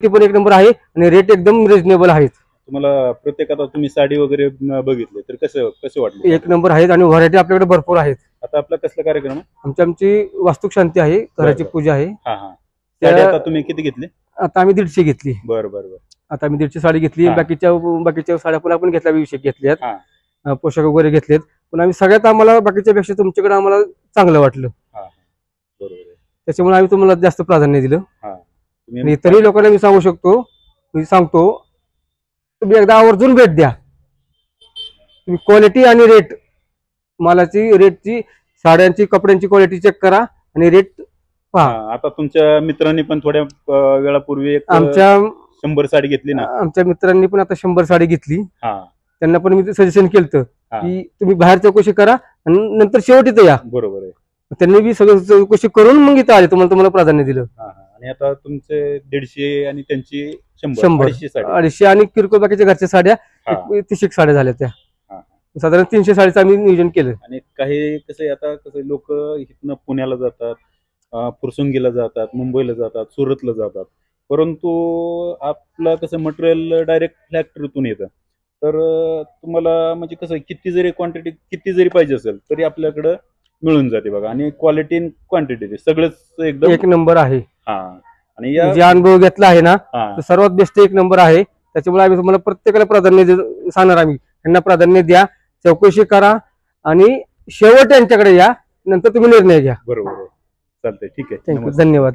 ते पण एक नंबर आहे आणि रेट एकदम रिजनेबल आहेत. तुम्हाला प्रत्येक आता तुम्ही साडी वगैरे बघितले तर कसं वाटलं? एक नंबर आहेत आणि व्हरायटी आपल्याकडे भरपूर आहेत. आता आपला कसला कार्यक्रम आहे? आमची वास्तुक शांती आहे, घराची पूजा आहे. हा हा. साडी आता तुम्ही किती घेतली? आता आम्ही 150 घेतली. बरं. आता आम्ही 150 साडी घेतली. बाकीच्या साड्या पण आपण घेतल्या, 20 घेतल्यात. पोशाख वगैरे घेतलेत. पण आम्ही सगळ्यात आम्हाला बाकीच्या पेक्षा तुमच्याकडे आम्हाला चांगलं वाटलं. बरोबर. त्याच्यामुळे आम्ही तुम्हाला जास्त प्राधान्य दिलं. आणि इतरही लोकांना मी सांगतो तुम्ही एकदा आवर्जून भेट द्या. तुम्ही क्वालिटी आणि रेट, मालाची रेटची, साड्यांची, कपड्यांची क्वालिटी चेक करा आणि रेट पहा. आता तुमच्या मित्रांनी पण थोड्या वेळापूर्वी आमच्या 100 साडी घेतली ना? आमच्या मित्रांनी पण आता 100 साडी घेतली. त्यांना पण मी सजेशन केलं की तुम्ही बाहेर चौकशी करा आणि नंतर शेवटी तर या. बरोबर आहे. त्यांनी बी सगळं चौकशी करून मग इथं आले, तुम्हाला प्राधान्य दिलं. आणि आता तुमचे 150 आणि त्यांची 100 250 आणि किरकोळ बाकीच्या घरच्या साड्या 30 साड्या झाल्या. त्या साधारण 300 साडीचं आम्ही नियोजन केलं. आणि काही कसं लोक इथनं पुण्याला जातात, फुरसुंगीला जातात, मुंबईला जातात, सुरतला जातात, परंतु आपलं कसं मटेरियल डायरेक्ट फॅक्टरीतून येतं. तर तुम्हाला म्हणजे कसं किती जरी क्वांटिटी किती जरी पाहिजे असेल तरी आपल्याकडं मिळून जाते बघा. आणि क्वालिटी क्वांटिटी सगळंच एकदम एक नंबर आहे. आणि जे अनुभव घेतला आहे ना तो सर्वात बेस्ट एक नंबर आहे. त्याच्यामुळे आम्ही तुम्हाला प्रत्येकाला प्राधान्य सांगणार. आम्ही त्यांना प्राधान्य द्या, चौकशी करा आणि शेवट यांच्याकडे या, नंतर तुम्ही निर्णय घ्या. बरोबर. चालतंय, ठीक आहे, थँक्यू, धन्यवाद.